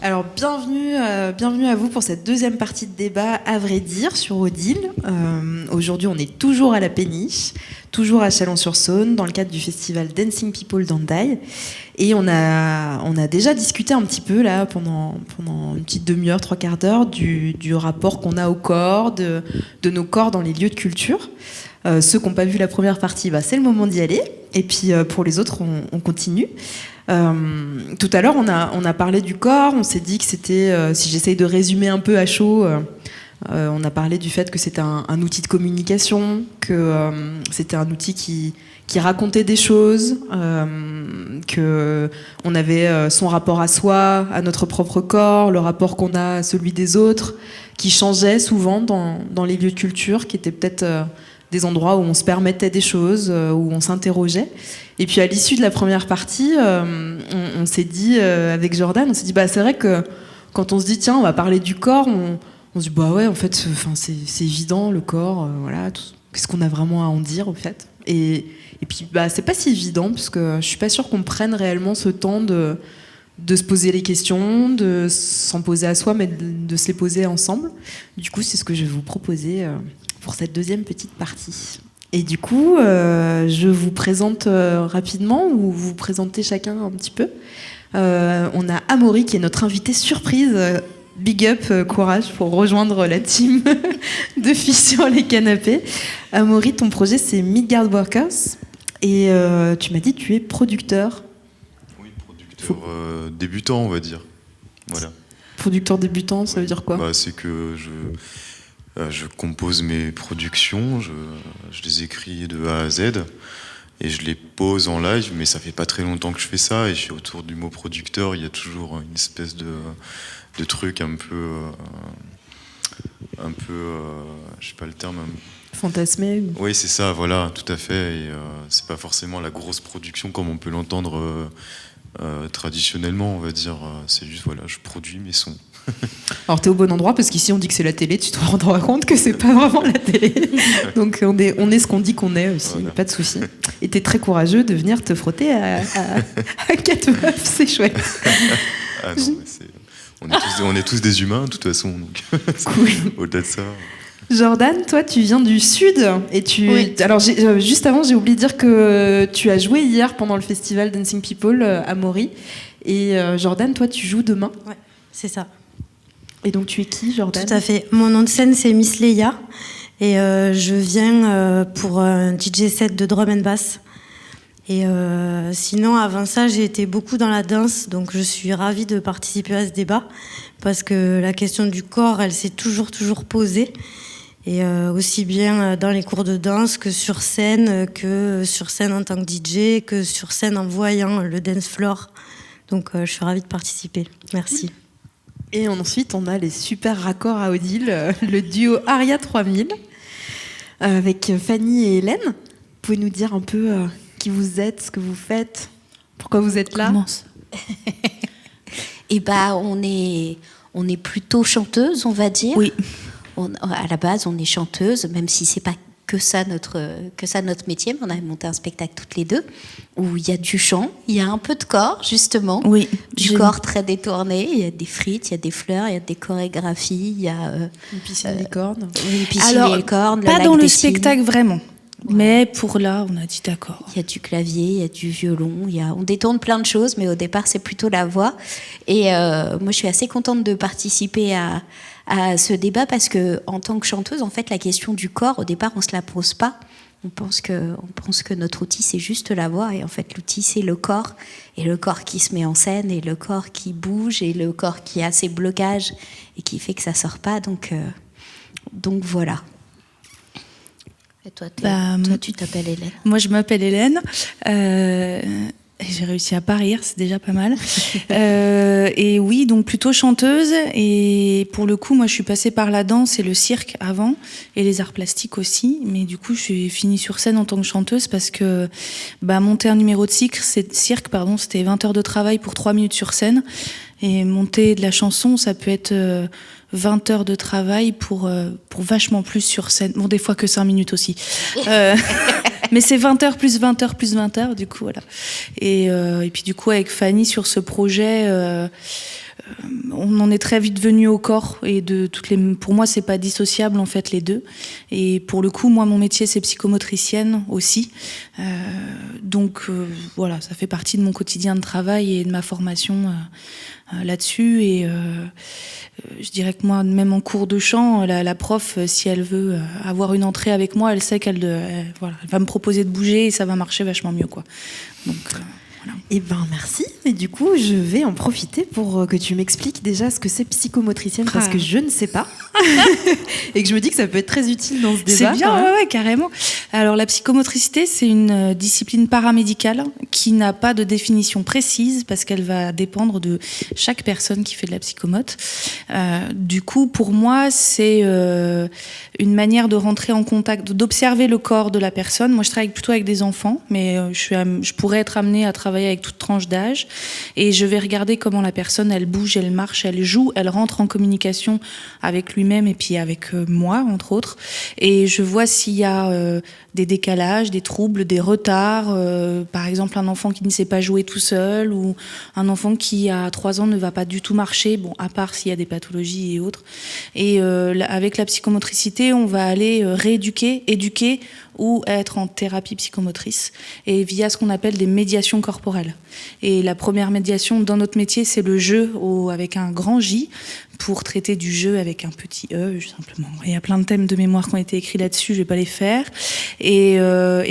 Alors bienvenue à vous pour cette deuxième partie de débat à vrai dire sur Odile. Aujourd'hui on est toujours à la Péniche, toujours à Chalon-sur-Saône dans le cadre du festival Dancing People d'Hendaye. Et on a déjà discuté un petit peu là pendant une petite demi-heure, trois quarts d'heure du rapport qu'on a au corps, de nos corps dans les lieux de culture. Ceux qui n'ont pas vu la première partie, c'est le moment d'y aller. Et puis pour les autres, on continue. Tout à l'heure, on a parlé du corps. On s'est dit que c'était, si j'essaye de résumer un peu à chaud, on a parlé du fait que c'était un outil de communication, que c'était un outil qui racontait des choses, que on avait son rapport à soi, à notre propre corps, le rapport qu'on a à celui des autres, qui changeait souvent dans les lieux de culture, qui étaient peut-être des endroits où on se permettait des choses, où on s'interrogeait. Et puis à l'issue de la première partie, on s'est dit, avec Jordan, on s'est dit, c'est vrai que quand on se dit, tiens, on va parler du corps, on se dit, ouais, en fait, c'est évident, le corps, voilà, qu'est-ce qu'on a vraiment à en dire, au fait. Et puis, c'est pas si évident, parce que je suis pas sûre qu'on prenne réellement ce temps de se poser les questions, de s'en poser à soi, mais de se les poser ensemble. Du coup, c'est ce que je vais vous proposer pour cette deuxième petite partie. Et du coup, je vous présente rapidement, ou vous présentez chacun un petit peu. On a Amaury qui est notre invité surprise. Big up, courage pour rejoindre la team de filles sur les canapés. Amaury, ton projet c'est Midgard Workers. Et tu m'as dit que tu es producteur. Oui, producteur débutant, on va dire. Voilà. Producteur débutant, ça veut dire quoi ? C'est que je compose mes productions, je les écris de A à Z et je les pose en live, mais ça fait pas très longtemps que je fais ça et je suis autour du mot producteur, il y a toujours une espèce de truc un peu je sais pas le terme, fantasmé. Oui, c'est ça, voilà, tout à fait. Et c'est pas forcément la grosse production comme on peut l'entendre traditionnellement, on va dire. C'est juste, voilà, je produis mes sons. Alors t'es au bon endroit parce qu'ici on dit que c'est la télé, tu te rendras compte que c'est pas vraiment la télé. Donc on est ce qu'on dit qu'on est aussi, voilà. Pas de souci. Et t'es très courageux de venir te frotter à quatre meufs, c'est chouette. Ah non, mais on est tous des humains de toute façon, donc cool. Au-delà de ça. Jordan, toi tu viens du Sud et Oui. Alors juste avant j'ai oublié de dire que tu as joué hier pendant le festival Dancing People à Maury. Et Jordan, toi tu joues demain. Ouais, c'est ça. Et donc tu es qui, Jordan ? Tout à fait. Mon nom de scène c'est Miss Leia et je viens pour un DJ set de drum and bass. Et sinon, avant ça, j'ai été beaucoup dans la danse, donc je suis ravie de participer à ce débat parce que la question du corps, elle s'est toujours posée. Et aussi bien dans les cours de danse que sur scène en tant que DJ, que sur scène en voyant le dance floor. Donc je suis ravie de participer. Merci. Et ensuite, on a les super raccords à Odile, le duo Aria 3000, avec Fanny et Hélène. Vous pouvez nous dire un peu qui vous êtes, ce que vous faites, pourquoi vous êtes là ? Commence. On est plutôt chanteuse, on va dire. Oui. À la base, on est chanteuse, même si c'est pas que ça notre métier. Mais on a monté un spectacle toutes les deux où il y a du chant, il y a un peu de corps justement, oui, du corps très détourné. Il y a des frites, il y a des fleurs, il y a des chorégraphies, il y a une piscine licorne. Oui, une piscine licorne. Pas dans le spectacle vraiment. Ouais. Mais pour là, on a dit d'accord. Il y a du clavier, il y a du violon, on détourne plein de choses, mais au départ, c'est plutôt la voix. Et moi, je suis assez contente de participer à ce débat parce que, en tant que chanteuse, en fait, la question du corps, au départ, on se la pose pas. On pense que notre outil, c'est juste la voix. Et en fait, l'outil, c'est le corps. Et le corps qui se met en scène, et le corps qui bouge, et le corps qui a ses blocages, et qui fait que ça sort pas. Donc voilà. Et toi, tu t'appelles Hélène ? Moi, je m'appelle Hélène. J'ai réussi à pas rire, c'est déjà pas mal. Et oui, donc plutôt chanteuse. Et pour le coup, moi, je suis passée par la danse et le cirque avant, et les arts plastiques aussi. Mais du coup, je suis finie sur scène en tant que chanteuse parce que monter un numéro de cirque, c'était 20 heures de travail pour 3 minutes sur scène. Et monter de la chanson, ça peut être 20 heures de travail pour vachement plus sur scène. Bon, des fois que 5 minutes aussi. Mais c'est 20h plus 20h plus 20h, du coup, voilà. Et puis du coup, avec Fanny, sur ce projet, on en est très vite venu au corps. Et pour moi, c'est pas dissociable, en fait, les deux. Et pour le coup, moi, mon métier, c'est psychomotricienne aussi. Donc, voilà, ça fait partie de mon quotidien de travail et de ma formation là-dessus. Et je dirais que moi, même en cours de chant, la prof, si elle veut avoir une entrée avec moi, elle sait elle va me proposer de bouger et ça va marcher vachement mieux, quoi. Donc, voilà. Eh ben merci. Et du coup, je vais en profiter pour que tu m'expliques déjà ce que c'est psychomotricienne, parce que je ne sais pas. Et que je me dis que ça peut être très utile dans ce débat. C'est bien, ouais, carrément. Alors, la psychomotricité, c'est une discipline paramédicale qui n'a pas de définition précise parce qu'elle va dépendre de chaque personne qui fait de la psychomote. Du coup, pour moi, c'est une manière de rentrer en contact, d'observer le corps de la personne. Moi, je travaille plutôt avec des enfants, mais je pourrais être amenée à travailler avec toute tranche d'âge. Et je vais regarder comment la personne, elle bouge, elle marche, elle joue, elle rentre en communication avec lui-même et puis avec moi, entre autres. Et je vois s'il y a des décalages, des troubles, des retards. Par exemple, un enfant qui ne sait pas jouer tout seul ou un enfant qui, à 3 ans, ne va pas du tout marcher, bon, à part s'il y a des pathologies et autres. Et avec la psychomotricité, on va aller rééduquer, éduquer ou être en thérapie psychomotrice et via ce qu'on appelle des médiations corporelles. Et la première médiation dans notre métier, c'est le jeu avec un grand J, pour traiter du jeu avec un petit E, simplement. Il y a plein de thèmes de mémoire qui ont été écrits là-dessus, je vais pas les faire. Et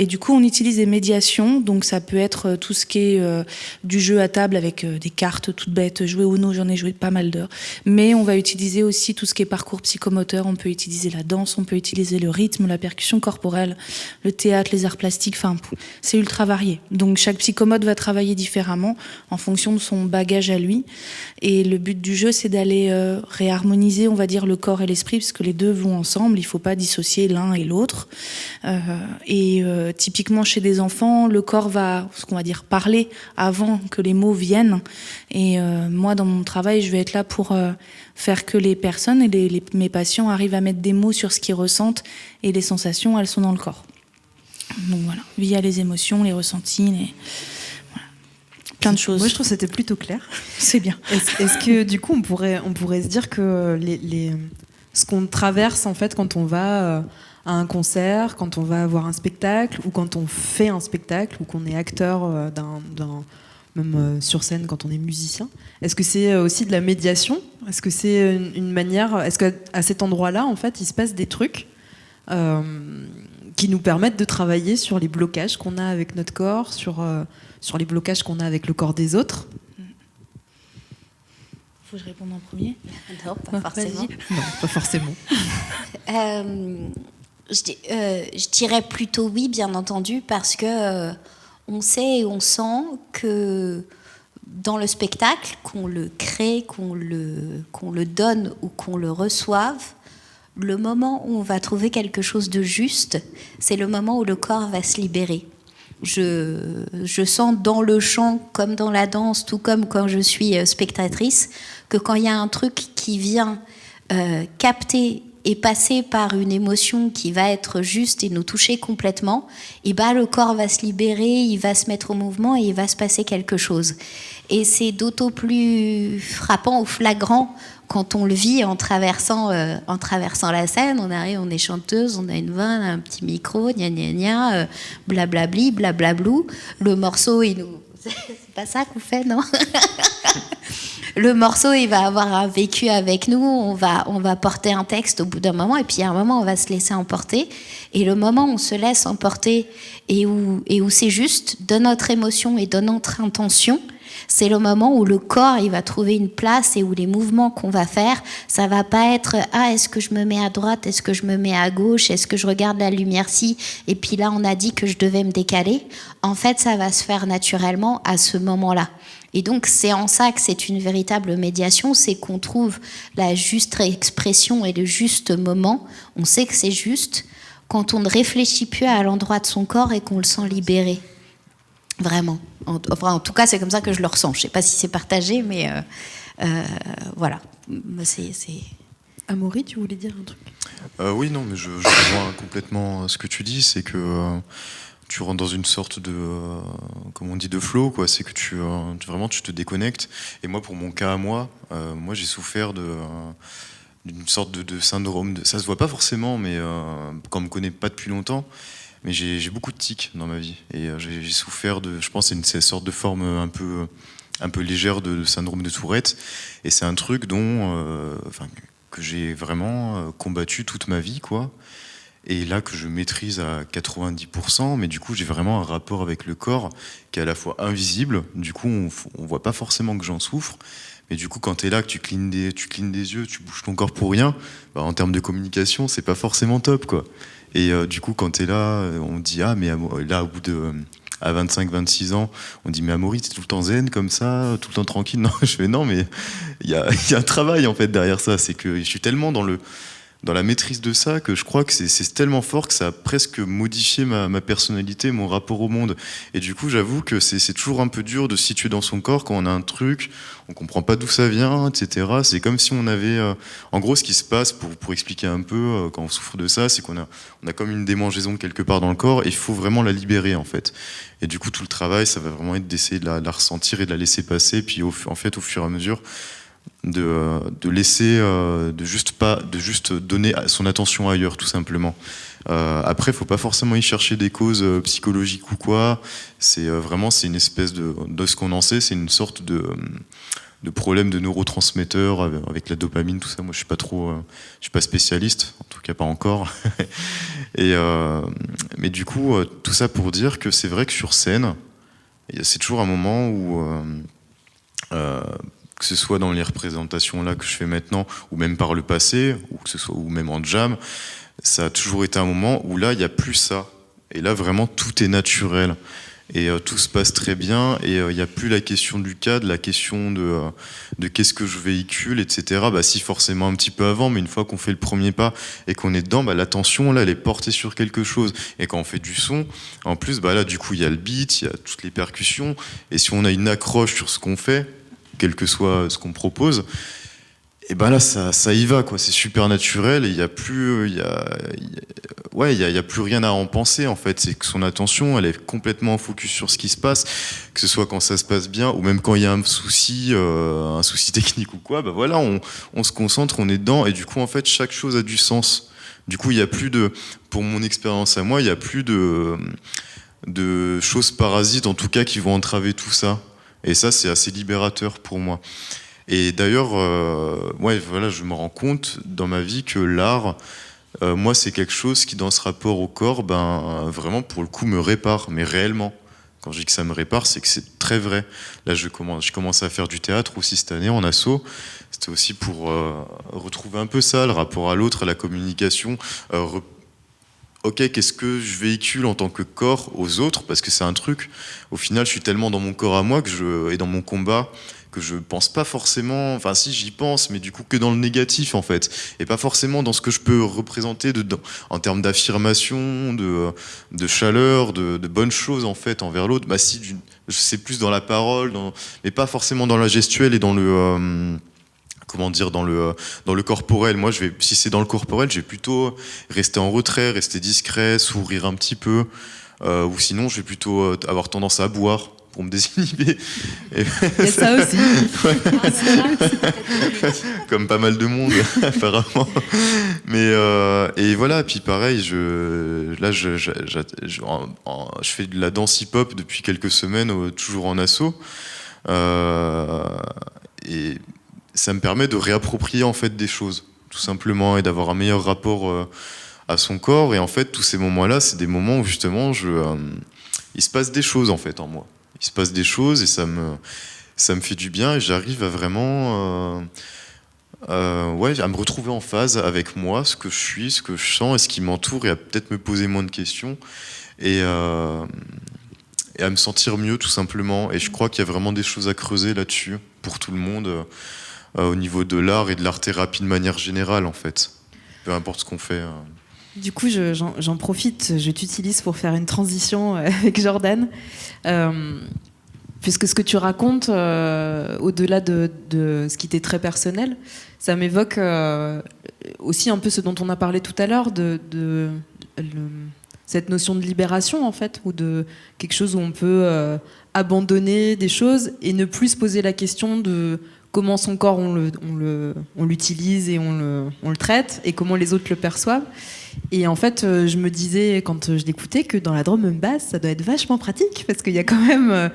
du coup, on utilise des médiations, donc ça peut être tout ce qui est du jeu à table avec des cartes toutes bêtes, jouer au Uno, j'en ai joué pas mal d'heures. Mais on va utiliser aussi tout ce qui est parcours psychomoteur, on peut utiliser la danse, on peut utiliser le rythme, la percussion corporelle, le théâtre, les arts plastiques, enfin, c'est ultra varié. Donc chaque psychomote va travailler différemment en fonction de son bagage à lui. Et le but du jeu, c'est d'aller réharmoniser, on va dire, le corps et l'esprit, parce que les deux vont ensemble, il ne faut pas dissocier l'un et l'autre. Typiquement chez des enfants, le corps va, ce qu'on va dire, parler avant que les mots viennent. Et moi, dans mon travail, je vais être là pour faire que les personnes et mes patients arrivent à mettre des mots sur ce qu'ils ressentent, et les sensations, elles sont dans le corps. Donc voilà, via les émotions, les ressentis, plein de choses. Moi, je trouve que c'était plutôt clair. C'est bien. Est-ce que du coup, on pourrait se dire que ce qu'on traverse en fait quand on va à un concert, quand on va voir un spectacle, ou quand on fait un spectacle, ou qu'on est acteur même sur scène quand on est musicien, est-ce que c'est aussi de la médiation ? Est-ce que c'est une manière ? Est-ce qu'à cet endroit-là, en fait, il se passe des trucs qui nous permettent de travailler sur les blocages qu'on a avec notre corps, sur les blocages qu'on a avec le corps des autres? Faut que je réponde en premier? Non, pas forcément. Non, pas forcément. Je dirais plutôt oui, bien entendu, parce que on sait et on sent que dans le spectacle, qu'on le crée, qu'on le donne ou qu'on le reçoive, le moment où on va trouver quelque chose de juste, c'est le moment où le corps va se libérer. Je sens dans le chant, comme dans la danse, tout comme quand je suis spectatrice, que quand il y a un truc qui vient capter et passer par une émotion qui va être juste et nous toucher complètement, et ben le corps va se libérer, il va se mettre au mouvement et il va se passer quelque chose. Et c'est d'autant plus frappant ou flagrant quand on le vit en traversant la scène. On arrive, on est chanteuse, on a une voix, on a un petit micro, gna gna gna, blablabli, blablablou. Le morceau, c'est pas ça qu'on fait, non? Le morceau, il va avoir un vécu avec nous, on va porter un texte au bout d'un moment, et puis il y a un moment où on va se laisser emporter. Et le moment où on se laisse emporter et où c'est juste de notre émotion et de notre intention, c'est le moment où le corps il va trouver une place et où les mouvements qu'on va faire, ça va pas être est-ce que je me mets à droite, est-ce que je me mets à gauche, est-ce que je regarde la lumière-ci, et puis là on a dit que je devais me décaler. En fait, ça va se faire naturellement à ce moment-là. Et donc c'est en ça que c'est une véritable médiation, c'est qu'on trouve la juste expression et le juste moment. On sait que c'est juste quand on ne réfléchit plus à l'endroit de son corps et qu'on le sent libéré. Vraiment. En tout cas, c'est comme ça que je le ressens. Je ne sais pas si c'est partagé, mais voilà. C'est... Amaury, tu voulais dire un truc? Oui, non, mais je rejoins complètement ce que tu dis. C'est que tu rentres dans une sorte de, comme on dit, de flow, quoi. C'est que vraiment tu te déconnectes. Et moi, pour mon cas à moi, j'ai souffert d'une sorte de syndrome. Ça se voit pas forcément, mais quand on me connaît pas depuis longtemps, mais j'ai beaucoup de tics dans ma vie. Et j'ai souffert je pense, c'est une sorte de forme un peu légère de syndrome de Tourette. Et c'est un truc que j'ai vraiment combattu toute ma vie, quoi. Et là que je maîtrise à 90%, mais du coup j'ai vraiment un rapport avec le corps qui est à la fois invisible, du coup on voit pas forcément que j'en souffre, mais du coup quand t'es là, que tu clignes des yeux, tu bouges ton corps pour rien, bah, en termes de communication c'est pas forcément top, quoi. Et du coup quand t'es là, on dit mais là au bout de... à 25-26 ans, on dit mais Amaury, t'es tout le temps zen comme ça, tout le temps tranquille. Non, je fais non, mais il y a un travail en fait derrière ça, c'est que je suis tellement dans la maîtrise de ça, que je crois que c'est tellement fort que ça a presque modifié ma personnalité, mon rapport au monde. Et du coup, j'avoue que c'est toujours un peu dur de se situer dans son corps quand on a un truc, on comprend pas d'où ça vient, etc. C'est comme si on avait... en gros, ce qui se passe, pour expliquer un peu, quand on souffre de ça, c'est qu'on a comme une démangeaison quelque part dans le corps, et il faut vraiment la libérer, en fait. Et du coup, tout le travail, ça va vraiment être d'essayer de la ressentir et de la laisser passer, puis au fur et à mesure, de laisser, de juste donner son attention ailleurs, tout simplement. Après, faut pas forcément y chercher des causes psychologiques ou quoi. C'est une espèce de ce qu'on en sait, c'est une sorte de problème de neurotransmetteurs avec la dopamine, tout ça. Moi, je suis pas spécialiste, en tout cas pas encore. Mais du coup, tout ça pour dire que c'est vrai que sur scène, c'est toujours un moment où que ce soit dans les représentations là que je fais maintenant, ou même par le passé, ou même en jam, ça a toujours été un moment où là, il n'y a plus ça. Et là, vraiment, tout est naturel. Et tout se passe très bien. Et il n'y a plus la question du cadre, la question de qu'est-ce que je véhicule, etc. Bah, si, forcément, un petit peu avant, mais une fois qu'on fait le premier pas et qu'on est dedans, bah, l'attention, là, elle est portée sur quelque chose. Et quand on fait du son, en plus, bah, là, du coup, il y a le beat, il y a toutes les percussions. Et si on a une accroche sur ce qu'on fait, quel que soit ce qu'on propose, et ben là ça y va, quoi. C'est super naturel et il y a plus il y a plus rien à en penser, en fait. C'est que son attention, elle est complètement en focus sur ce qui se passe, que ce soit quand ça se passe bien ou même quand il y a un souci technique ou quoi. Bah voilà, on se concentre, on est dedans, et du coup en fait chaque chose a du sens. Du coup il y a plus pour mon expérience à moi, il y a plus de choses parasites, en tout cas, qui vont entraver tout ça. Et ça, c'est assez libérateur pour moi. Et d'ailleurs, je me rends compte dans ma vie que l'art, moi, c'est quelque chose qui, dans ce rapport au corps, vraiment, pour le coup, me répare, mais réellement. Quand je dis que ça me répare, c'est que c'est très vrai. Là, je commence à faire du théâtre aussi cette année en asso. C'était aussi pour retrouver un peu ça, le rapport à l'autre, à la communication. Ok, qu'est-ce que je véhicule en tant que corps aux autres? Parce que c'est un truc, au final, je suis tellement dans mon corps à moi et dans mon combat, que je pense pas forcément, enfin si, j'y pense, mais du coup que dans le négatif, en fait, et pas forcément dans ce que je peux représenter en termes d'affirmation, de chaleur, de bonnes choses, en fait, envers l'autre. Bah si, c'est plus dans la parole, mais pas forcément dans la gestuelle et dans le... dans le corporel. Moi, si c'est dans le corporel, je vais plutôt rester en retrait, rester discret, sourire un petit peu, ou sinon, je vais plutôt avoir tendance à boire pour me désinhiber. Il y a ça aussi. Comme pas mal de monde, apparemment. Mais et voilà. Puis pareil, je fais de la danse hip-hop depuis quelques semaines, toujours en asso, et ça me permet de réapproprier, en fait, des choses, tout simplement, et d'avoir un meilleur rapport à son corps. Et en fait, tous ces moments-là, c'est des moments où justement il se passe des choses, en fait, en moi. Il se passe des choses et ça me fait du bien, et j'arrive à vraiment à me retrouver en phase avec moi, ce que je suis, ce que je sens et ce qui m'entoure, et à peut-être me poser moins de questions et à me sentir mieux, tout simplement. Et je crois qu'il y a vraiment des choses à creuser là-dessus pour tout le monde, au niveau de l'art et de l'art-thérapie de manière générale, en fait. Peu importe ce qu'on fait. Du coup, j'en profite, je t'utilise pour faire une transition avec Jordan. Puisque ce que tu racontes, au-delà de ce qui t'est très personnel, ça m'évoque aussi un peu ce dont on a parlé tout à l'heure, cette notion de libération en fait, ou de quelque chose où on peut abandonner des choses et ne plus se poser la question de comment son corps on l'utilise et on le traite et comment les autres le perçoivent. Et en fait, je me disais quand je l'écoutais que dans la drum and bass, ça doit être vachement pratique parce qu'il y a quand même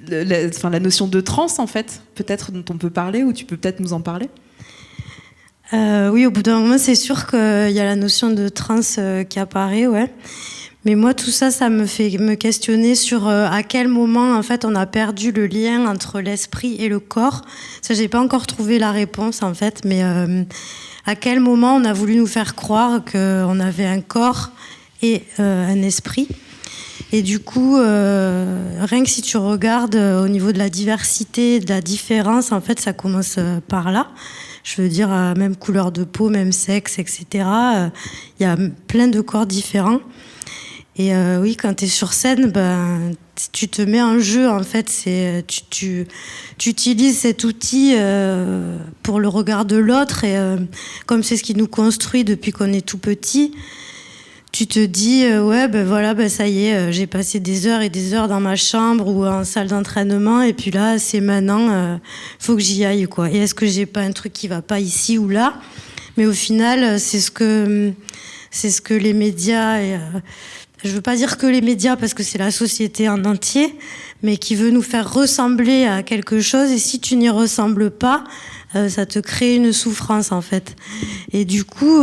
la notion de trance en fait, peut-être dont on peut parler, ou tu peux peut-être nous en parler. Oui, au bout d'un moment, c'est sûr qu'il y a la notion de trance qui apparaît, ouais. Mais moi, tout ça, ça me fait me questionner sur à quel moment, en fait, on a perdu le lien entre l'esprit et le corps. Ça, j'ai pas encore trouvé la réponse, en fait, mais à quel moment on a voulu nous faire croire qu'on avait un corps et un esprit. Et du coup, rien que si tu regardes au niveau de la diversité, de la différence, en fait, ça commence par là. Je veux dire, même couleur de peau, même sexe, etc. Il y a plein de corps différents. Et oui, quand tu es sur scène, tu te mets en jeu, en fait. Tu utilises cet outil pour le regard de l'autre. Et comme c'est ce qui nous construit depuis qu'on est tout petit, tu te dis, ça y est, j'ai passé des heures et des heures dans ma chambre ou en salle d'entraînement. Et puis là, c'est maintenant, faut que j'y aille, quoi. Et est-ce que j'ai pas un truc qui va pas ici ou là? Mais au final, c'est ce que les médias... je veux pas dire que les médias, parce que c'est la société en entier, mais qui veut nous faire ressembler à quelque chose. Et si tu n'y ressembles pas, ça te crée une souffrance, en fait. Et du coup,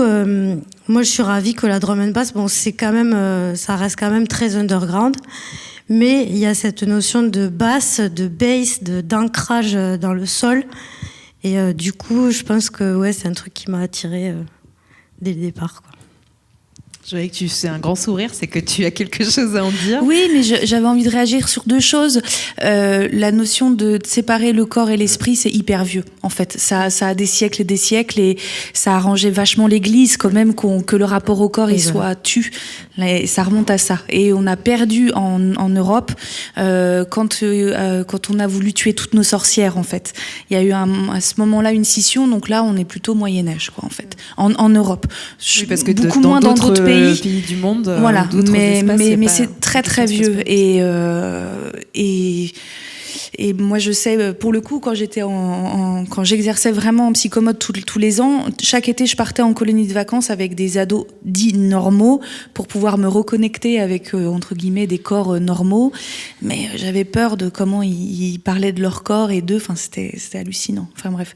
moi, je suis ravie que la drum and bass, c'est quand même, ça reste quand même très underground. Mais il y a cette notion de basse, de bass, d'ancrage dans le sol. Et du coup, je pense que c'est un truc qui m'a attirée dès le départ, quoi. Je voyais que tu fais un grand sourire, c'est que tu as quelque chose à en dire. Oui, mais j'avais envie de réagir sur deux choses. La notion de séparer le corps et l'esprit, c'est hyper vieux, en fait. Ça a des siècles et des siècles, et ça a arrangé vachement l'Église, quand même, que le rapport au corps il soit tu. Ça remonte à ça. Et on a perdu en Europe quand on a voulu tuer toutes nos sorcières, en fait. Il y a eu à ce moment-là une scission, donc là, on est plutôt Moyen-Âge, quoi, en fait, en Europe. Oui, parce que beaucoup moins dans d'autres pays du monde, voilà, mais c'est très très vieux. Et moi, je sais, pour le coup, quand j'exerçais vraiment en psychomote tous les ans, chaque été, je partais en colonie de vacances avec des ados dits normaux pour pouvoir me reconnecter avec, entre guillemets, des corps normaux. Mais j'avais peur de comment ils parlaient de leur corps et d'eux. Enfin, c'était hallucinant. Enfin, bref.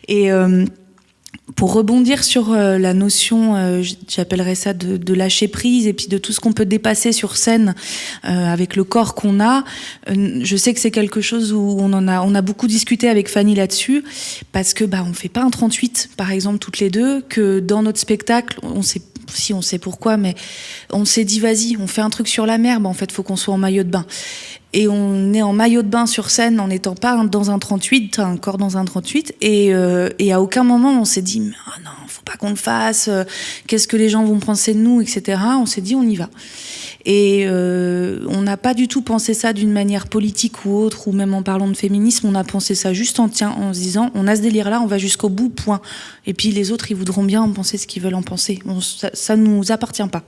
Et pour rebondir sur la notion, j'appellerais ça de lâcher prise, et puis de tout ce qu'on peut dépasser sur scène avec le corps qu'on a, je sais que c'est quelque chose où on a beaucoup discuté avec Fanny là-dessus, parce que on fait pas un 38 par exemple toutes les deux, que dans notre spectacle on sait pourquoi, mais on s'est dit vas-y, on fait un truc sur la mer, en fait faut qu'on soit en maillot de bain. Et on est en maillot de bain sur scène en n'étant pas dans un 38, un corps dans un 38. Et à aucun moment on s'est dit oh non, faut pas qu'on le fasse. Qu'est-ce que les gens vont penser de nous, etc. On s'est dit on y va. Et on n'a pas du tout pensé ça d'une manière politique ou autre, ou même en parlant de féminisme. On a pensé ça juste en se disant on a ce délire-là, on va jusqu'au bout, point. Et puis les autres, ils voudront bien en penser ce qu'ils veulent en penser. Ça nous appartient pas.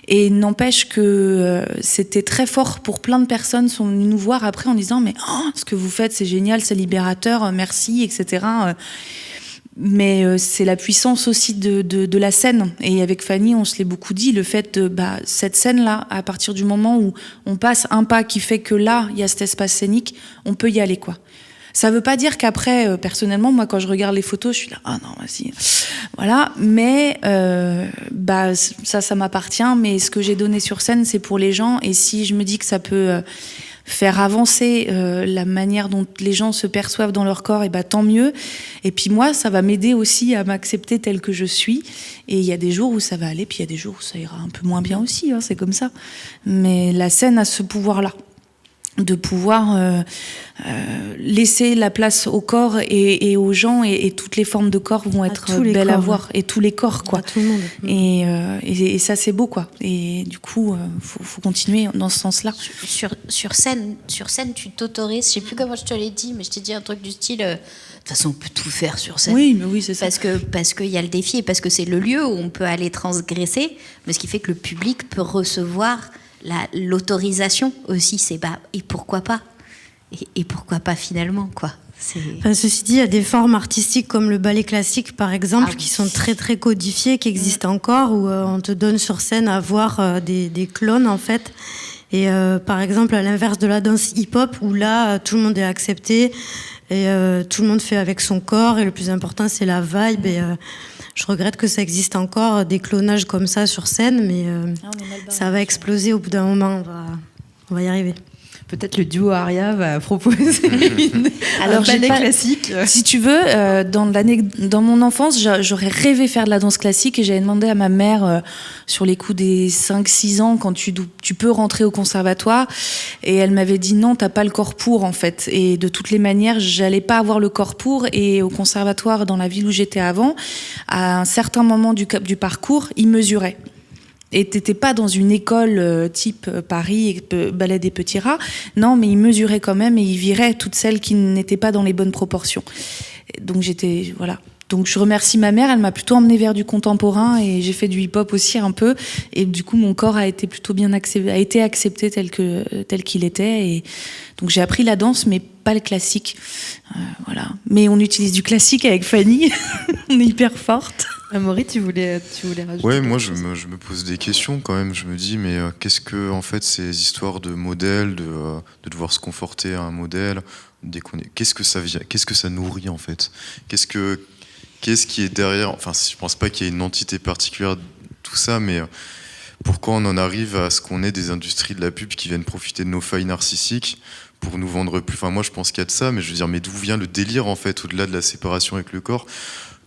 Et n'empêche que c'était très fort pour plein de personnes, sont venues nous voir après en disant mais ce que vous faites c'est génial, c'est libérateur, merci, etc. Mais c'est la puissance aussi de la scène. Et avec Fanny, on se l'est beaucoup dit, le fait de cette scène-là, à partir du moment où on passe un pas qui fait que là, il y a cet espace scénique, on peut y aller, quoi. Ça veut pas dire qu'après, personnellement, moi, quand je regarde les photos, je suis là, ah non, vas-y. Voilà. Mais, ça m'appartient. Mais ce que j'ai donné sur scène, c'est pour les gens. Et si je me dis que ça peut faire avancer la manière dont les gens se perçoivent dans leur corps, et tant mieux. Et puis moi, ça va m'aider aussi à m'accepter telle que je suis. Et il y a des jours où ça va aller, puis il y a des jours où ça ira un peu moins bien aussi. C'est comme ça. Mais la scène a ce pouvoir-là. de pouvoir laisser la place au corps et aux gens, et toutes les formes de corps vont être belles à voir, et tous les corps, quoi. À tout le monde. Et ça, c'est beau, quoi. Et du coup, faut continuer dans ce sens-là. Sur scène, tu t'autorises, je sais plus comment je te l'ai dit, mais je t'ai dit un truc du style, de toute façon, on peut tout faire sur scène. Oui, mais oui, c'est ça. Parce qu'il y a le défi, et parce que c'est le lieu où on peut aller transgresser, mais ce qui fait que le public peut recevoir l'autorisation aussi. C'est et pourquoi pas, et pourquoi pas finalement, quoi. Enfin, ceci dit, il y a des formes artistiques comme le ballet classique, par exemple, qui sont très très codifiées, qui existent encore, où on te donne sur scène à voir des clones, en fait. Et par exemple, à l'inverse de la danse hip-hop, où là, tout le monde est accepté, et tout le monde fait avec son corps, et le plus important, c'est la vibe. Et je regrette que ça existe encore, des clonages comme ça sur scène, mais ça va exploser au bout d'un moment, on va y arriver. Peut-être le duo Aria va proposer un ballet classique. Si tu veux, dans mon enfance, j'aurais rêvé faire de la danse classique, et j'avais demandé à ma mère, sur les coups des 5-6 ans, quand tu peux rentrer au conservatoire, et elle m'avait dit non, t'as pas le corps pour, en fait. Et de toutes les manières, j'allais pas avoir le corps pour, et au conservatoire, dans la ville où j'étais avant, à un certain moment du parcours, ils mesuraient. Et t'étais pas dans une école type Paris, ballet des petits rats. Non, mais ils mesuraient quand même, et ils viraient toutes celles qui n'étaient pas dans les bonnes proportions. Donc voilà. Donc je remercie ma mère, elle m'a plutôt emmenée vers du contemporain, et j'ai fait du hip-hop aussi un peu. Et du coup, mon corps a été plutôt bien accepté tel qu'il était. Et donc j'ai appris la danse, mais pas le classique. Voilà. Mais on utilise du classique avec Fanny. On est hyper forte. Amaury, tu voulais rajouter? Ouais, moi je me pose des questions quand même. Je me dis, mais qu'est-ce que en fait ces histoires de modèles, de devoir se conforter à un modèle, qu'est-ce que ça vient, qu'est-ce que ça nourrit en fait, qu'est-ce qui est derrière? Enfin, je pense pas qu'il y ait une entité particulière tout ça, mais pourquoi on en arrive à ce qu'on ait des industries de la pub qui viennent profiter de nos failles narcissiques pour nous vendre plus? Enfin, moi je pense qu'il y a de ça, mais je veux dire, mais d'où vient le délire en fait, au-delà de la séparation avec le corps?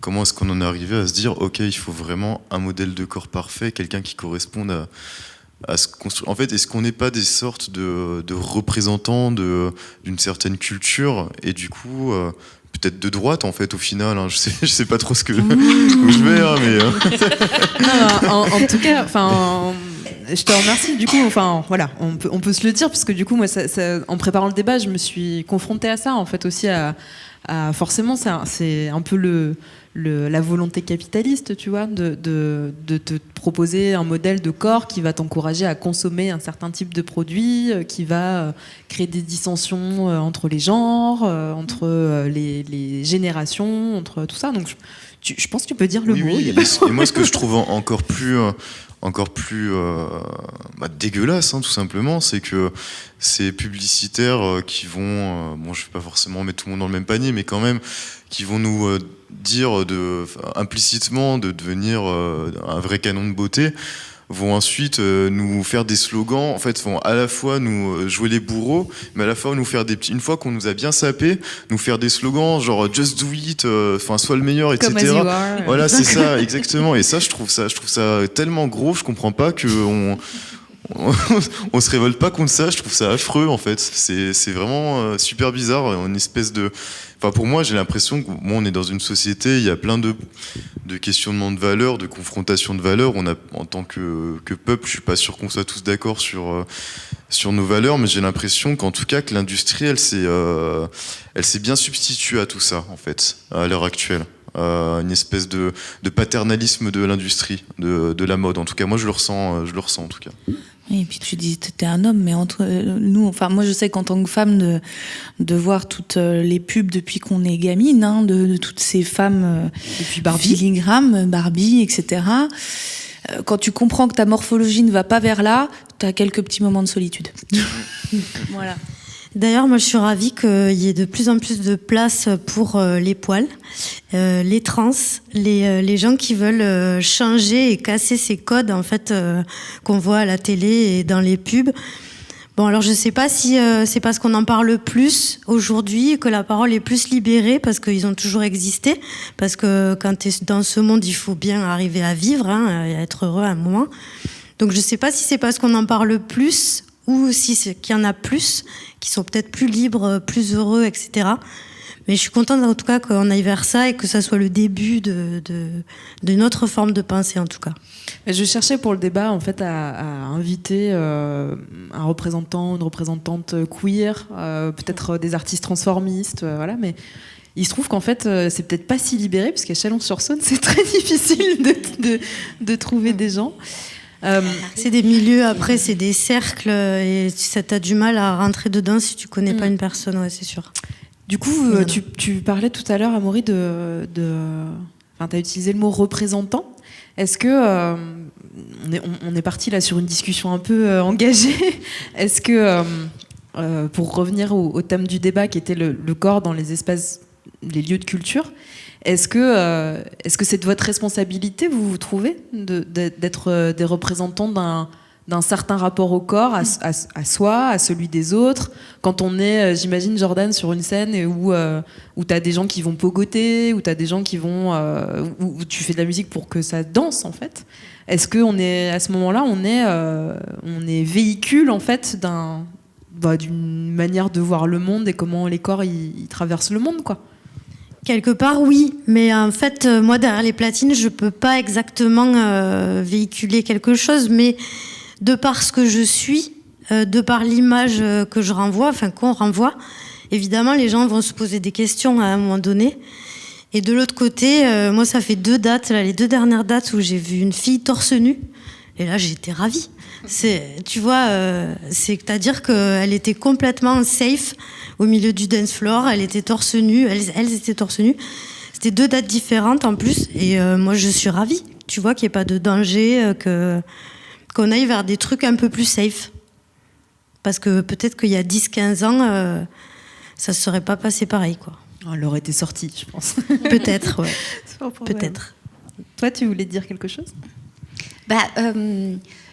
Comment est-ce qu'on en est arrivé à se dire, ok, il faut vraiment un modèle de corps parfait, quelqu'un qui corresponde à ce construire. En fait, est-ce qu'on n'est pas des sortes de représentants d'une certaine culture, et du coup, peut-être de droite en fait au final. Hein, je sais pas trop où je vais, hein, mais. Non, en tout cas, enfin. Je te remercie. Du coup, enfin voilà, on peut se le dire, parce que du coup, moi, en préparant le débat, je me suis confrontée à ça, en fait, aussi forcément, c'est un peu la volonté capitaliste, tu vois, de te proposer un modèle de corps qui va t'encourager à consommer un certain type de produit, qui va créer des dissensions entre les genres, entre les générations, entre tout ça. Donc, je pense que tu peux dire le mot. Oui, et moi, ce que je trouve encore plus dégueulasse, hein, tout simplement, c'est que ces publicitaires qui vont, bon, je vais pas forcément mettre tout le monde dans le même panier, mais quand même, qui vont nous dire implicitement de devenir un vrai canon de beauté, vont ensuite nous faire des slogans, en fait, vont à la fois nous jouer les bourreaux, mais à la fois nous faire une fois qu'on nous a bien sapé, nous faire des slogans genre just do it, sois le meilleur, etc. Comme as you are. Voilà, c'est ça, exactement. Et ça, je trouve ça tellement gros, je comprends pas que on se révolte pas contre ça. Je trouve ça affreux, en fait. C'est vraiment super bizarre, une espèce de. Enfin, pour moi, j'ai l'impression que on est dans une société, il y a plein de questionnements de valeurs, de confrontations de valeurs. On a, en tant que peuple, je suis pas sûr qu'on soit tous d'accord sur nos valeurs, mais j'ai l'impression qu'en tout cas que l'industrie, elle s'est bien substituée à tout ça, en fait, à l'heure actuelle. Une espèce de paternalisme de l'industrie, de la mode. En tout cas, moi, je le ressens en tout cas. Et puis tu dis, t'es un homme, mais entre nous, enfin moi je sais qu'en tant que femme, de voir toutes les pubs depuis qu'on est gamine, hein, de toutes ces femmes depuis Barbie, filigranes, Barbie, etc. Quand tu comprends que ta morphologie ne va pas vers là, t'as quelques petits moments de solitude. Voilà. D'ailleurs, moi, je suis ravie qu'il y ait de plus en plus de place pour les poils, les trans, les gens qui veulent changer et casser ces codes, en fait, qu'on voit à la télé et dans les pubs. Bon, alors je sais pas si c'est parce qu'on en parle plus aujourd'hui, que la parole est plus libérée, parce qu'ils ont toujours existé, parce que quand tu es dans ce monde, il faut bien arriver à vivre, hein, et à être heureux à un moment. Donc je sais pas si c'est parce qu'on en parle plus ou si c'est qu'il y en a plus, qui sont peut-être plus libres, plus heureux, etc. Mais je suis contente en tout cas qu'on aille vers ça et que ça soit le début d'une autre forme de pensée en tout cas. Je cherchais pour le débat en fait à inviter un représentant, une représentante queer, peut-être des artistes transformistes, voilà, mais il se trouve qu'en fait c'est peut-être pas si libéré parce qu'à Chalon-sur-Saône c'est très difficile de trouver des gens. C'est des milieux, après c'est des cercles et t'as du mal à rentrer dedans si tu connais pas une personne, ouais, c'est sûr. Du coup, tu parlais tout à l'heure, Amaury, enfin, tu as utilisé le mot représentant. Est-ce que on est parti là sur une discussion un peu engagée. Est-ce que pour revenir au thème du débat qui était le corps dans les espaces, les lieux de culture, est-ce que c'est de votre responsabilité, vous trouvez, d'être des représentants d'un certain rapport au corps, à soi, à celui des autres. Quand on est, j'imagine, Jordan, sur une scène et où tu as des gens qui vont pogoter, où tu as des gens qui vont... où tu fais de la musique pour que ça danse, en fait. Est-ce qu'on est, à ce moment-là, on est véhicule, en fait, d'une manière de voir le monde et comment les corps, ils traversent le monde, quoi? Quelque part, oui. Mais en fait, moi, derrière les platines, je peux pas exactement véhiculer quelque chose, mais... de par ce que je suis, de par l'image que je renvoie, enfin qu'on renvoie, évidemment les gens vont se poser des questions à un moment donné. Et de l'autre côté, moi ça fait 2 dates, là, les 2 dernières dates où j'ai vu une fille torse nu, et là j'étais ravie. Tu vois, c'est-à-dire qu'elle était complètement safe au milieu du dance floor, elle était torse nu, elles étaient torse nu. C'était 2 dates différentes en plus, et moi je suis ravie. Tu vois qu'il n'y ait pas de danger, qu'on aille vers des trucs un peu plus safe. Parce que peut-être qu'il y a 10-15 ans, ça ne serait pas passé pareil, quoi. Elle aurait été sortie, je pense. Peut-être, ouais. Peut-être. Toi, tu voulais dire quelque chose ?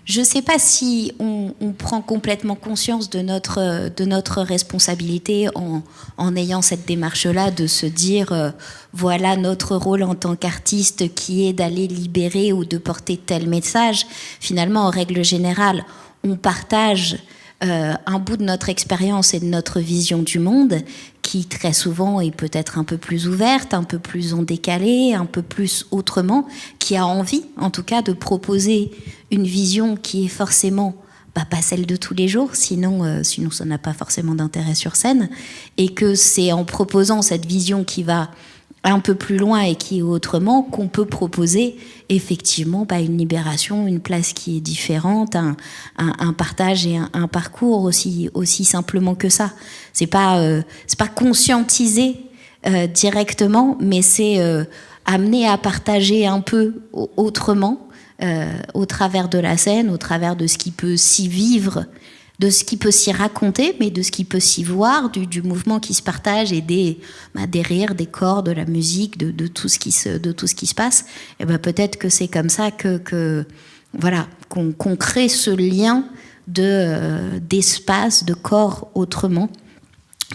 Je ne sais pas si on prend complètement conscience de notre responsabilité en ayant cette démarche-là de se dire voilà notre rôle en tant qu'artiste qui est d'aller libérer ou de porter tel message. Finalement, en règle générale, on partage un bout de notre expérience et de notre vision du monde qui très souvent est peut-être un peu plus ouverte, un peu plus en décalé, un peu plus autrement, qui a envie en tout cas de proposer une vision qui est forcément pas celle de tous les jours, sinon ça n'a pas forcément d'intérêt sur scène, et que c'est en proposant cette vision qui va un peu plus loin et qui est autrement qu'on peut proposer effectivement une libération, une place qui est différente, un partage et un parcours aussi simplement que ça. C'est pas conscientiser directement, mais c'est amener à partager un peu autrement au travers de la scène, au travers de ce qui peut s'y vivre, de ce qui peut s'y raconter, mais de ce qui peut s'y voir, du mouvement qui se partage et des rires, des corps, de la musique, de tout ce qui se passe. Et peut-être que c'est comme ça qu'on crée ce lien d'espace, de corps autrement,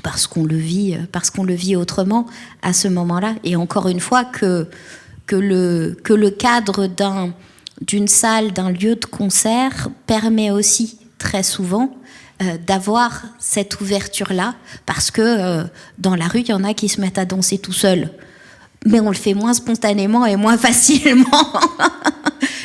parce qu'on le vit autrement à ce moment-là. Et encore une fois que le cadre d'une salle, d'un lieu de concert permet aussi très souvent d'avoir cette ouverture-là, parce que dans la rue, il y en a qui se mettent à danser tout seuls, mais on le fait moins spontanément et moins facilement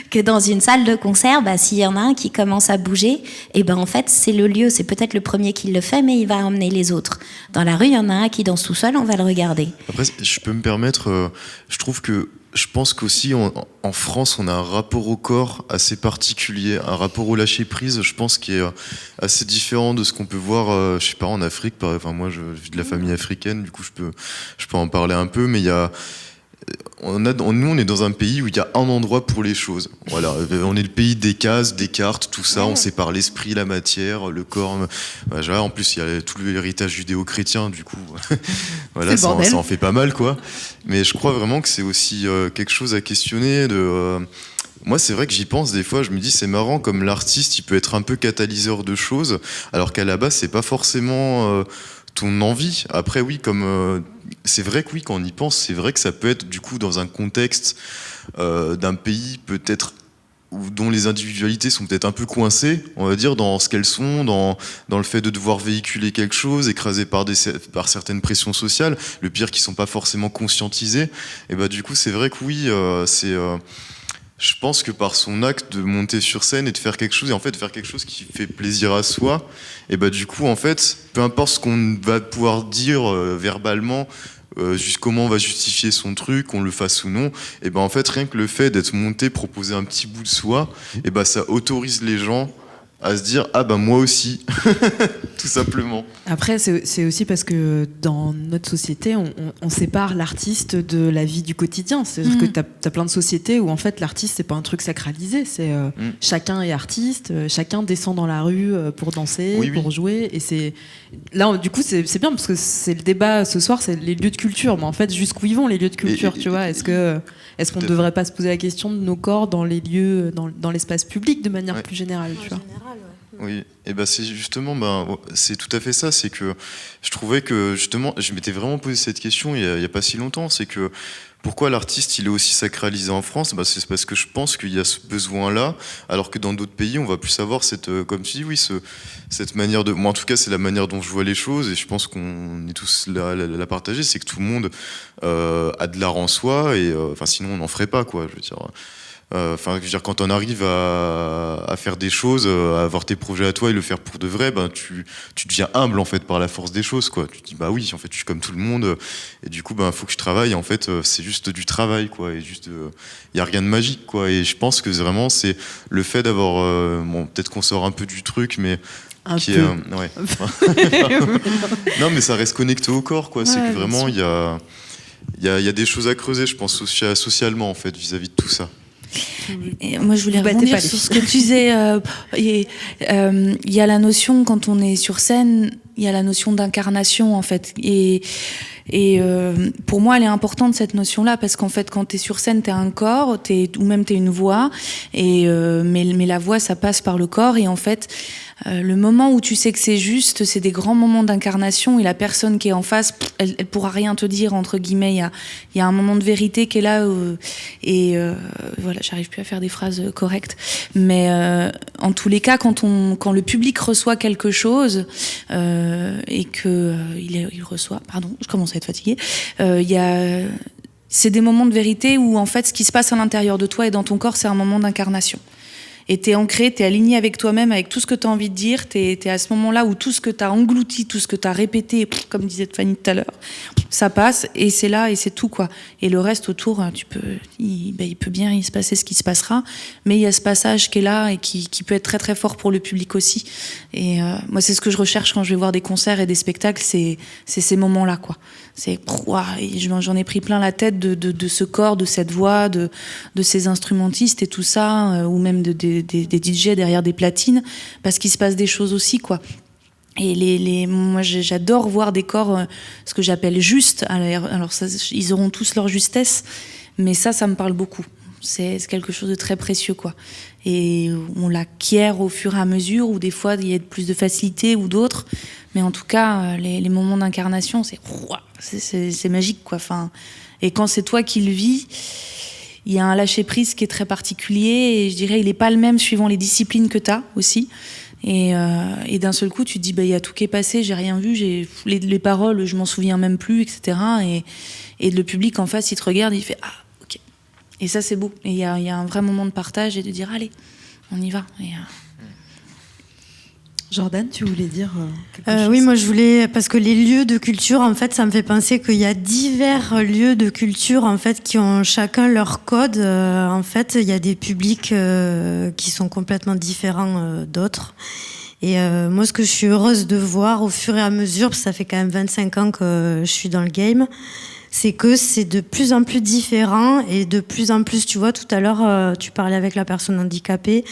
que dans une salle de concert. S'il y en a un qui commence à bouger, en fait, c'est le lieu, c'est peut-être le premier qui le fait, mais il va emmener les autres. Dans la rue, il y en a un qui danse tout seul, on va le regarder. Après, je peux me permettre, je pense qu'aussi en France, on a un rapport au corps assez particulier, un rapport au lâcher-prise, je pense, qui est assez différent de ce qu'on peut voir, je sais pas, en Afrique. Enfin, moi, je vis de la famille africaine, du coup, je peux en parler un peu, mais nous, on est dans un pays où il y a un endroit pour les choses. Voilà, on est le pays des cases, des cartes, tout ça. On sépare l'esprit, la matière, le corps. En plus, il y a tout l'héritage judéo-chrétien, du coup. Voilà, ça en fait pas mal, quoi. Mais je crois vraiment que c'est aussi quelque chose à questionner. Moi, c'est vrai que j'y pense des fois. Je me dis, c'est marrant comme l'artiste, il peut être un peu catalyseur de choses, alors qu'à la base, c'est pas forcément ton envie. Après, oui, c'est vrai que oui, quand on y pense, c'est vrai que ça peut être du coup dans un contexte d'un pays peut-être dont les individualités sont peut-être un peu coincées, on va dire, dans ce qu'elles sont, dans le fait de devoir véhiculer quelque chose, écrasées par certaines pressions sociales, le pire qu'ils sont pas forcément conscientisés. Et bah du coup c'est vrai que oui, je pense que par son acte de monter sur scène et de faire quelque chose, et en fait faire quelque chose qui fait plaisir à soi, et bah du coup en fait, peu importe ce qu'on va pouvoir dire verbalement, comment on va justifier son truc, qu'on le fasse ou non, et ben en fait rien que le fait d'être monté, proposer un petit bout de soi, et ben ça autorise les gens à se dire ah ben moi aussi, tout simplement. Après, c'est aussi parce que dans notre société, on sépare l'artiste de la vie du quotidien. C'est-à-dire que t'as plein de sociétés où en fait l'artiste c'est pas un truc sacralisé. C'est chacun est artiste, chacun descend dans la rue pour danser, pour jouer. Et c'est là, du coup, c'est bien parce que c'est le débat ce soir, c'est les lieux de culture. Mais en fait, jusqu'où ils vont les lieux de culture, tu vois ? Est-ce qu'on ne devrait pas se poser la question de nos corps dans les lieux, dans l'espace public de manière plus générale, tu vois ? Oui, et ben c'est justement, c'est tout à fait ça. C'est que je trouvais que justement, je m'étais vraiment posé cette question il y a pas si longtemps. C'est que pourquoi l'artiste il est aussi sacralisé en France ? C'est parce que je pense qu'il y a ce besoin-là, alors que dans d'autres pays, on va plus avoir comme tu dis, cette manière de. Moi, en tout cas, c'est la manière dont je vois les choses, et je pense qu'on est tous là la partager. C'est que tout le monde a de l'art en soi, et sinon on n'en ferait pas, quoi. Je veux dire. Je veux dire, quand on arrive à faire des choses, à avoir tes projets à toi et le faire pour de vrai, tu deviens humble en fait par la force des choses, quoi. Tu te dis bah oui, en fait, je suis comme tout le monde, et du coup, faut que je travaille. En fait, c'est juste du travail, quoi, et juste, y a rien de magique, quoi. Et je pense que vraiment, c'est le fait d'avoir, peut-être qu'on sort un peu du truc, mais ouais. Non, mais ça reste connecté au corps, quoi. Ouais, c'est que vraiment, il y a des choses à creuser, je pense, socialement, en fait, vis-à-vis de tout ça. Et moi, je voulais rebondir sur ce que tu disais. Il y a la notion, quand on est sur scène, il y a la notion d'incarnation, en fait. Et pour moi, elle est importante, cette notion-là, parce qu'en fait, quand tu es sur scène, tu es un corps, ou même tu es une voix, mais la voix, ça passe par le corps. Et en fait, le moment où tu sais que c'est juste, c'est des grands moments d'incarnation, et la personne qui est en face, elle pourra rien te dire, entre guillemets. Il y a un moment de vérité qui est là, voilà, j'arrive plus à faire des phrases correctes, mais en tous les cas, quand le public reçoit quelque chose, et que il reçoit, pardon, je commence à être fatiguée, c'est des moments de vérité où en fait ce qui se passe à l'intérieur de toi et dans ton corps, c'est un moment d'incarnation. Et t'es ancré, t'es aligné avec toi-même, avec tout ce que t'as envie de dire. T'es à ce moment-là où tout ce que t'as englouti, tout ce que t'as répété, comme disait Fanny tout à l'heure, ça passe, et c'est là, et c'est tout, quoi. Et le reste autour, il peut bien y se passer ce qui se passera, mais il y a ce passage qui est là et qui peut être très très fort pour le public aussi. Et moi, c'est ce que je recherche quand je vais voir des concerts et des spectacles, c'est ces moments-là, quoi. J'en ai pris plein la tête de ce corps, de cette voix, de ces instrumentistes et tout ça, ou même des DJ derrière des platines, parce qu'il se passe des choses aussi, quoi. Et moi, j'adore voir des corps, ce que j'appelle justes. Alors ça, ils auront tous leur justesse, mais ça me parle beaucoup. C'est quelque chose de très précieux, quoi. Et on l'acquiert au fur et à mesure, ou des fois il y a plus de facilité ou d'autres, mais en tout cas les moments d'incarnation, c'est magique, quoi. Et quand c'est toi qui le vis, il y a un lâcher prise qui est très particulier, et je dirais il est pas le même suivant les disciplines que t'as aussi. Et d'un seul coup tu te dis il y a tout qui est passé, j'ai rien vu, les paroles je m'en souviens même plus, etc. Et le public en face il te regarde, il fait ok. Et ça c'est beau, et il y a un vrai moment de partage et de dire allez on y va. Jordan, tu voulais dire quelque chose ? Oui, moi je voulais, parce que les lieux de culture, en fait, ça me fait penser qu'il y a divers lieux de culture, en fait, qui ont chacun leur code. En fait, il y a des publics qui sont complètement différents d'autres. Et moi, ce que je suis heureuse de voir au fur et à mesure, parce que ça fait quand même 25 ans que je suis dans le game, c'est que c'est de plus en plus différent, et de plus en plus, tu vois, tout à l'heure, tu parlais avec la personne handicapée.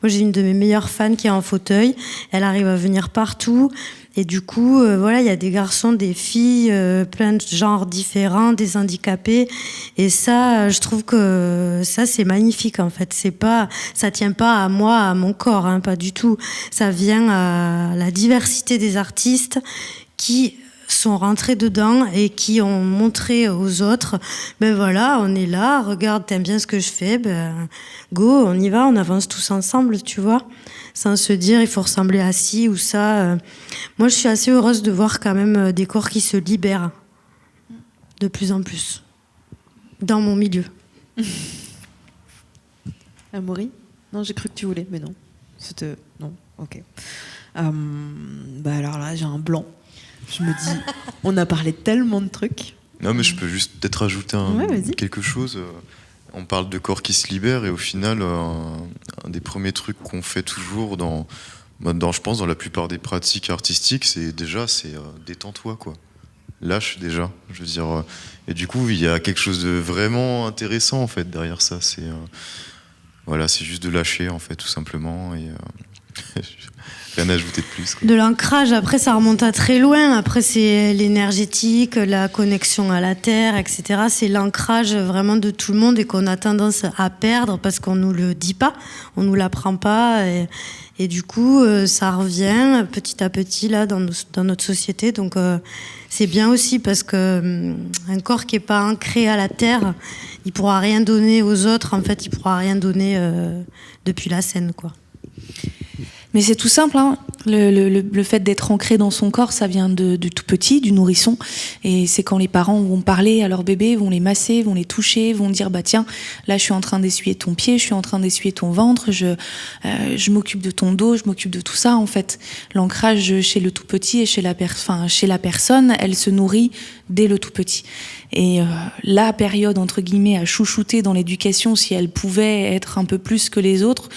Moi, j'ai une de mes meilleures fans qui est en fauteuil. Elle arrive à venir partout. Et du coup, voilà, il y a des garçons, des filles, plein de genres différents, des handicapés. Et ça, je trouve que ça, c'est magnifique, en fait. Ça tient pas à moi, à mon corps, hein, pas du tout. Ça vient à la diversité des artistes qui sont rentrés dedans et qui ont montré aux autres, ben voilà, on est là, regarde, t'aimes bien ce que je fais, ben go, on y va, on avance tous ensemble, tu vois, sans se dire il faut ressembler à ci ou ça. Moi, je suis assez heureuse de voir quand même des corps qui se libèrent de plus en plus dans mon milieu. Amaury ? Non, j'ai cru que tu voulais, mais non. C'était... Non, ok. Alors là, j'ai un blanc. Je me dis, on a parlé tellement de trucs. Non, mais je peux juste peut-être rajouter quelque chose. On parle de corps qui se libèrent et au final, un des premiers trucs qu'on fait toujours je pense, dans la plupart des pratiques artistiques, c'est détends-toi, quoi. Lâche déjà, je veux dire. Et du coup, il y a quelque chose de vraiment intéressant en fait derrière ça. C'est juste de lâcher en fait, tout simplement. Et rien à ajouter de plus, quoi. De l'ancrage, après ça remonte à très loin. Après c'est l'énergétique, la connexion à la terre, etc. C'est l'ancrage vraiment de tout le monde et qu'on a tendance à perdre parce qu'on nous le dit pas, on nous l'apprend pas. Et du coup, ça revient petit à petit là dans notre société. Donc c'est bien aussi parce que un corps qui est pas ancré à la terre, il pourra rien donner aux autres. En fait, il pourra rien donner depuis la scène, quoi. Mais c'est tout simple, hein. Le fait d'être ancré dans son corps, ça vient du tout petit, du nourrisson. Et c'est quand les parents vont parler à leur bébé, vont les masser, vont les toucher, vont dire bah tiens, là je suis en train d'essuyer ton pied, je suis en train d'essuyer ton ventre, je m'occupe de ton dos, je m'occupe de tout ça en fait. L'ancrage chez le tout petit et chez la personne, elle se nourrit dès le tout petit. Et la période entre guillemets à chouchouter dans l'éducation, si elle pouvait être un peu plus que les autres,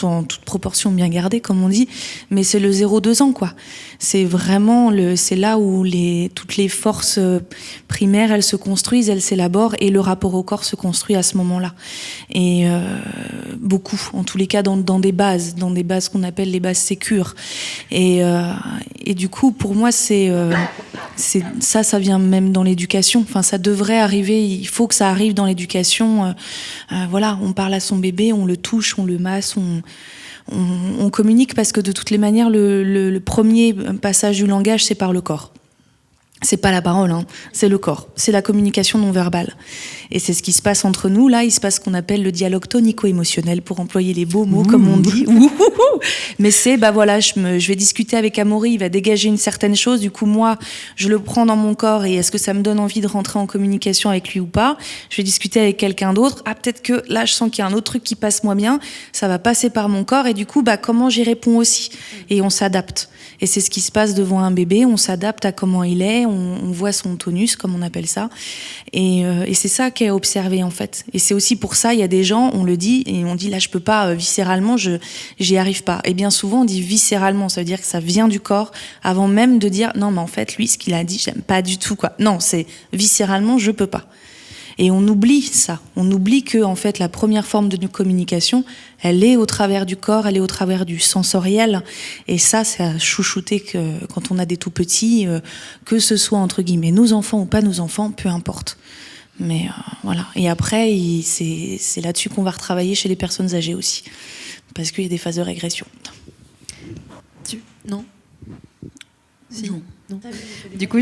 en toute proportion bien gardée, comme on dit, mais c'est le 0-2 ans, quoi. C'est vraiment c'est là où toutes les forces primaires, elles se construisent, elles s'élaborent, et le rapport au corps se construit à ce moment-là. Et beaucoup, en tous les cas, dans des bases qu'on appelle les bases sécures. Et du coup, pour moi, ça vient même dans l'éducation. Enfin, ça devrait arriver. Il faut que ça arrive dans l'éducation. Voilà, on parle à son bébé, on le touche, on le masse, on communique parce que de toutes les manières, le premier passage du langage, c'est par le corps. C'est pas la parole, hein, c'est le corps, c'est la communication non verbale. Et c'est ce qui se passe entre nous. Là, il se passe ce qu'on appelle le dialogue tonico-émotionnel, pour employer les beaux mots, comme on dit. Mais c'est, voilà, je vais discuter avec Amaury, il va dégager une certaine chose. Du coup, moi, je le prends dans mon corps et est-ce que ça me donne envie de rentrer en communication avec lui ou pas ? Je vais discuter avec quelqu'un d'autre. Ah, peut-être que là, je sens qu'il y a un autre truc qui passe moins bien. Ça va passer par mon corps et du coup, comment j'y réponds aussi ? Et on s'adapte. Et c'est ce qui se passe devant un bébé. On s'adapte à comment il est. On voit son tonus, comme on appelle ça. Et c'est ça qui est observé, en fait. Et c'est aussi pour ça, il y a des gens, on le dit, et on dit, là, je peux pas, viscéralement, j'y arrive pas. Et bien souvent, on dit viscéralement. Ça veut dire que ça vient du corps, avant même de dire, non, mais en fait, lui, ce qu'il a dit, j'aime pas du tout, quoi. Non, c'est viscéralement, je peux pas. Et on oublie ça. On oublie que, en fait, la première forme de communication, elle est au travers du corps, elle est au travers du sensoriel. Et ça, c'est à chouchouter que, quand on a des tout petits, que ce soit, entre guillemets, nos enfants ou pas nos enfants, peu importe. Mais voilà. Et après, c'est là-dessus qu'on va retravailler chez les personnes âgées aussi. Parce qu'il y a des phases de régression. Non. Si. Non. Du coup,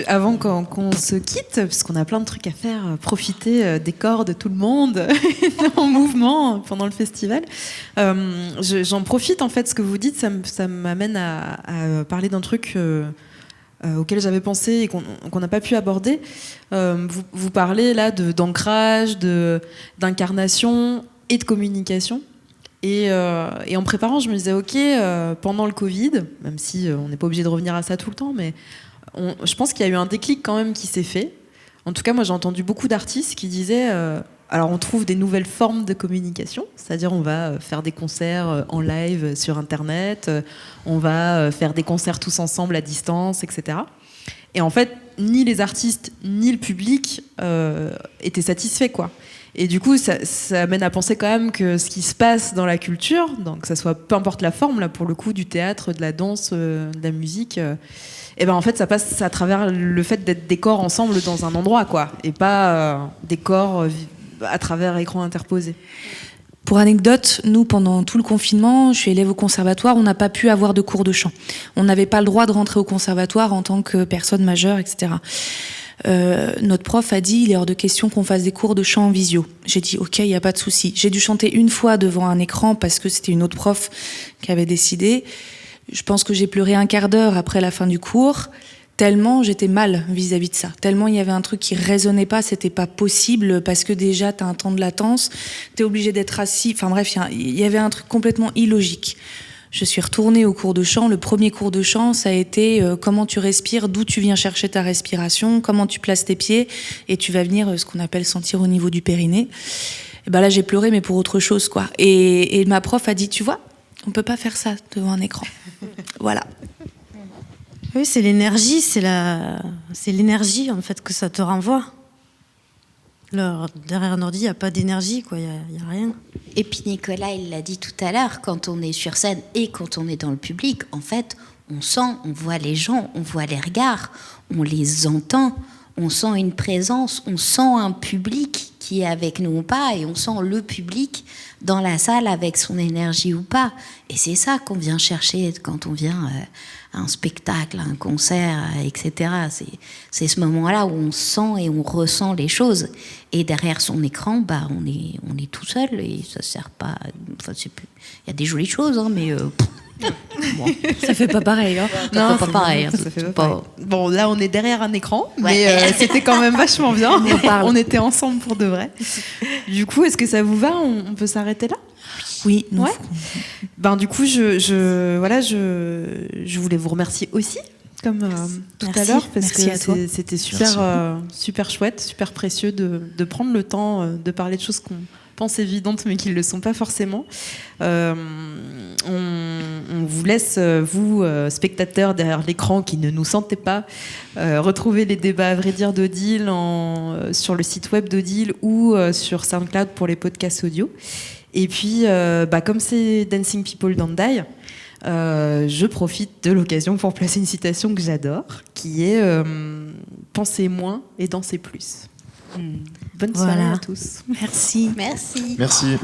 avant qu'on se quitte, parce qu'on a plein de trucs à faire, profiter des corps de tout le monde en mouvement pendant le festival, j'en profite en fait. Ce que vous dites, ça m'amène à parler d'un truc auquel j'avais pensé et qu'on n'a pas pu aborder. Vous parlez là d'ancrage, d'incarnation et de communication. Et en préparant, je me disais, ok, pendant le Covid, même si on n'est pas obligé de revenir à ça tout le temps, mais je pense qu'il y a eu un déclic quand même qui s'est fait. En tout cas, moi, j'ai entendu beaucoup d'artistes qui disaient, alors on trouve des nouvelles formes de communication, c'est-à-dire on va faire des concerts en live sur Internet, on va faire des concerts tous ensemble à distance, etc. Et en fait, ni les artistes, ni le public étaient satisfaits, quoi. Et du coup, ça amène à penser quand même que ce qui se passe dans la culture, donc que ça soit peu importe la forme, là pour le coup, du théâtre, de la danse, de la musique, et ben en fait, ça passe à travers le fait d'être des corps ensemble dans un endroit, quoi, et pas des corps à travers écran interposé. Pour anecdote, nous, pendant tout le confinement, je suis élève au conservatoire, on n'a pas pu avoir de cours de chant. On n'avait pas le droit de rentrer au conservatoire en tant que personne majeure, etc. Notre prof a dit, il est hors de question qu'on fasse des cours de chant en visio. J'ai dit, ok, il n'y a pas de souci. J'ai dû chanter une fois devant un écran parce que c'était une autre prof qui avait décidé. Je pense que j'ai pleuré un quart d'heure après la fin du cours, tellement j'étais mal vis-à-vis de ça. Tellement il y avait un truc qui résonnait pas, c'était pas possible, parce que déjà t'as un temps de latence, t'es obligé d'être assis, enfin bref, il y avait un truc complètement illogique. Je suis retournée au cours de chant. Le premier cours de chant, ça a été comment tu respires, d'où tu viens chercher ta respiration, comment tu places tes pieds, et tu vas venir ce qu'on appelle sentir au niveau du périnée. Et ben là, j'ai pleuré, mais pour autre chose, quoi. Et ma prof a dit, tu vois, on peut pas faire ça devant un écran. Voilà. Oui, c'est l'énergie, c'est l'énergie en fait que ça te renvoie. Alors, derrière un ordi, il n'y a pas d'énergie, quoi. Il y a rien. Et puis Nicolas, il l'a dit tout à l'heure, quand on est sur scène et quand on est dans le public, en fait, on sent, on voit les gens, on voit les regards, on les entend, on sent une présence, on sent un public qui est avec nous ou pas, et on sent le public dans la salle avec son énergie ou pas. Et c'est ça qu'on vient chercher quand on vient à un spectacle, à un concert, etc. C'est ce moment-là où on sent et on ressent les choses. Et derrière son écran, bah, on est tout seul et ça sert pas. Enfin, c'est plus. Il y a des jolies choses, hein, mais. Bon. Ça fait pas pareil, hein. Ça fait pas pareil. Ça fait pas pareil. Bon, là, on est derrière un écran, Ouais. mais c'était quand même vachement bien. On était ensemble pour de vrai. Du coup, est-ce que ça vous va ? On peut s'arrêter là ? Oui, non. Ouais. Ben, du coup, je voulais vous remercier aussi, comme tout à Merci. l'heure, parce Merci à toi. que c'était super chouette, super précieux de prendre le temps de parler de choses qu'on pense évidentes, mais qui ne le sont pas forcément. On vous laisse, vous, spectateurs derrière l'écran qui ne nous sentez pas, retrouver les débats à vrai dire d'Odile sur le site web d'Odile ou sur SoundCloud pour les podcasts audio. Et puis, comme c'est Dancing People Don't Die, je profite de l'occasion pour placer une citation que j'adore, qui est « Pensez moins et dansez plus ». Bonne soirée à tous. Merci. Merci. Merci.